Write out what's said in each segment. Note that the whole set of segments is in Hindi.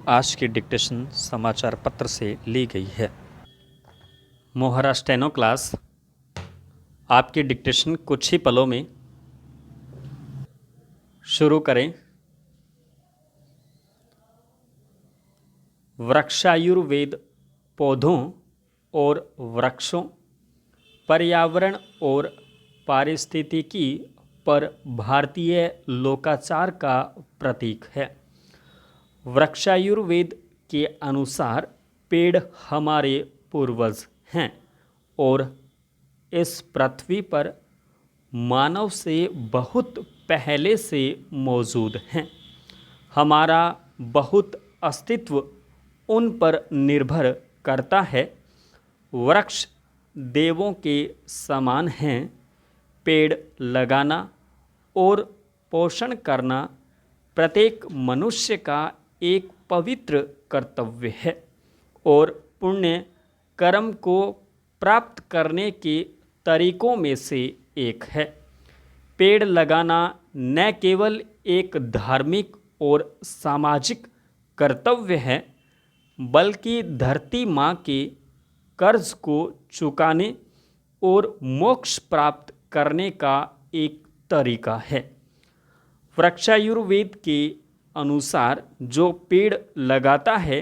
आज की डिक्टेशन समाचार पत्र से ली गई है। मोहरा स्टेनो क्लास आपकी डिक्टेशन कुछ ही पलों में शुरू करें। वृक्षायुर्वेद पौधों और वृक्षों, पर्यावरण और पारिस्थितिकी पर भारतीय लोकाचार का प्रतीक है। वृक्षायुर्वेद के अनुसार पेड़ हमारे पूर्वज हैं और इस पृथ्वी पर मानव से बहुत पहले से मौजूद हैं। हमारा बहुत अस्तित्व उन पर निर्भर करता है। वृक्ष देवों के समान हैं। पेड़ लगाना और पोषण करना प्रत्येक मनुष्य का एक पवित्र कर्तव्य है और पुण्य कर्म को प्राप्त करने के तरीकों में से एक है। पेड़ लगाना न केवल एक धार्मिक और सामाजिक कर्तव्य है, बल्कि धरती माँ के कर्ज को चुकाने और मोक्ष प्राप्त करने का एक तरीका है। वृक्षायुर्वेद के अनुसार जो पेड़ लगाता है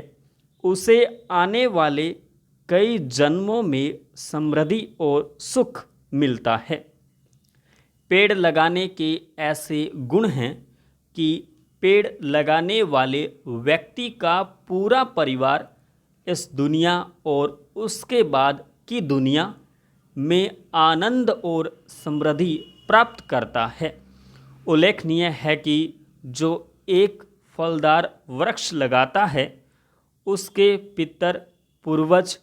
उसे आने वाले कई जन्मों में समृद्धि और सुख मिलता है। पेड़ लगाने के ऐसे गुण हैं कि पेड़ लगाने वाले व्यक्ति का पूरा परिवार इस दुनिया और उसके बाद की दुनिया में आनंद और समृद्धि प्राप्त करता है। उल्लेखनीय है कि जो एक फलदार वृक्ष लगाता है उसके पितर पूर्वज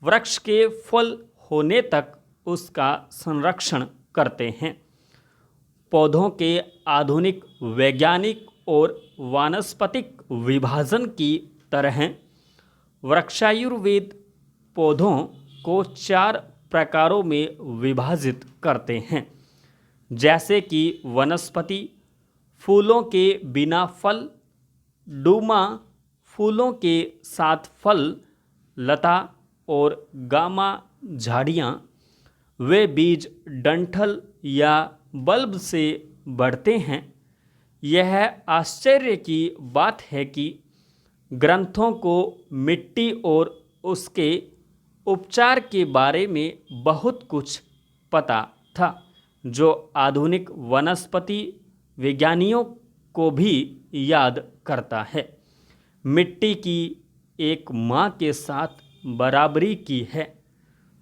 वृक्ष के फल होने तक उसका संरक्षण करते हैं। पौधों के आधुनिक वैज्ञानिक और वानस्पतिक विभाजन की तरह वृक्षायुर्वेद पौधों को 4 प्रकारों में विभाजित करते हैं, जैसे कि वनस्पति, फूलों के बिना फल, डूमा, फूलों के साथ फल, लता और गामा झाड़ियाँ। वे बीज डंठल या बल्ब से बढ़ते हैं। यह आश्चर्य की बात है कि ग्रंथों को मिट्टी और उसके उपचार के बारे में बहुत कुछ पता था, जो आधुनिक वनस्पति विज्ञानियों को भी याद करता है। मिट्टी की एक माँ के साथ बराबरी की है,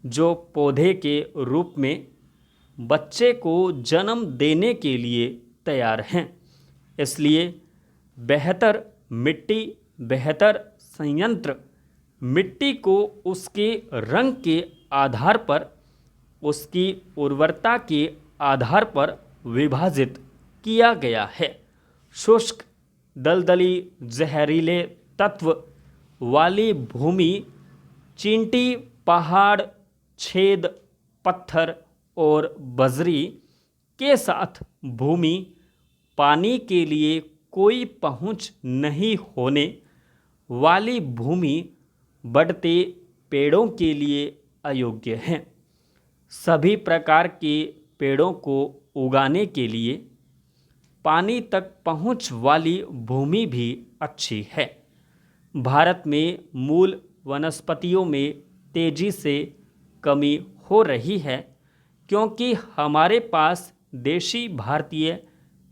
जो पौधे के रूप में बच्चे को जन्म देने के लिए तैयार हैं। इसलिए बेहतर मिट्टी, बेहतर संयंत्र मिट्टी को उसके रंग के आधार पर, उसकी उर्वरता के आधार पर विभाजित किया गया है। शुष्क, दलदली, जहरीले तत्व वाली भूमि, चींटी, पहाड़, छेद, पत्थर और बजरी के साथ भूमि, पानी के लिए कोई पहुंच नहीं होने वाली भूमि बढ़ते पेड़ों के लिए अयोग्य है। सभी प्रकार के पेड़ों को उगाने के लिए पानी तक पहुंच वाली भूमि भी अच्छी है। भारत में मूल वनस्पतियों में तेजी से कमी हो रही है, क्योंकि हमारे पास देशी भारतीय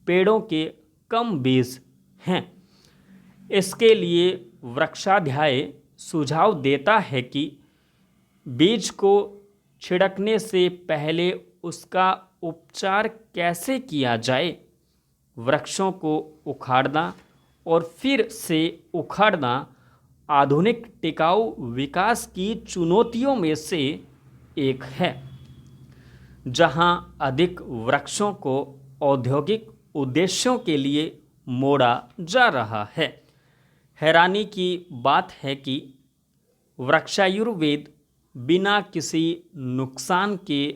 पेड़ों के कम बीज हैं। इसके लिए वृक्षाध्याय सुझाव देता है कि बीज को छिड़कने से पहले उसका उपचार कैसे किया जाए। वृक्षों को उखाड़ना और फिर से उखाड़ना आधुनिक टिकाऊ विकास की चुनौतियों में से एक है, जहां अधिक वृक्षों को औद्योगिक उद्देश्यों के लिए मोड़ा जा रहा है। हैरानी की बात है कि वृक्षायुर्वेद बिना किसी नुकसान के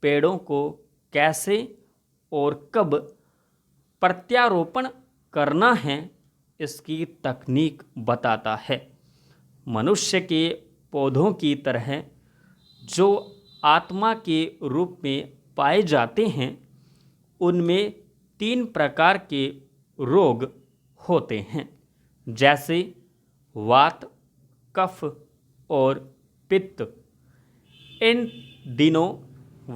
पेड़ों को कैसे और कब प्रत्यारोपण करना है इसकी तकनीक बताता है। मनुष्य के पौधों की तरह जो आत्मा के रूप में पाए जाते हैं, उनमें 3 प्रकार के रोग होते हैं, जैसे वात, कफ और पित्त। इन दिनों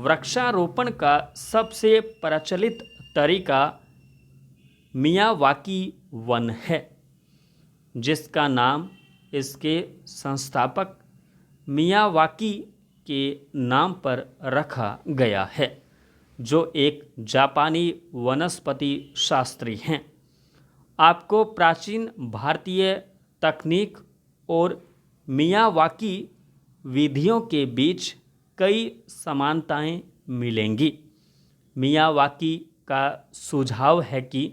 वृक्षारोपण का सबसे प्रचलित तरीका मियावाकी वन है, जिसका नाम इसके संस्थापक मियावाकी के नाम पर रखा गया है, जो एक जापानी वनस्पति शास्त्री हैं। आपको प्राचीन भारतीय तकनीक और मियावाकी विधियों के बीच कई समानताएं मिलेंगी। मियावाकी का सुझाव है कि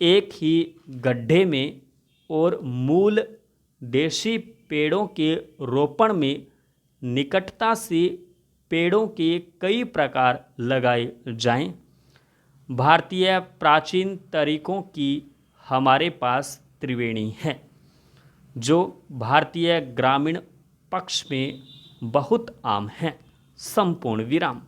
एक ही गड्ढे में और मूल देशी पेड़ों के रोपण में निकटता से पेड़ों के कई प्रकार लगाए जाएं। भारतीय प्राचीन तरीकों की हमारे पास त्रिवेणी है, जो भारतीय ग्रामीण पक्ष में बहुत आम है। संपूर्ण विराम।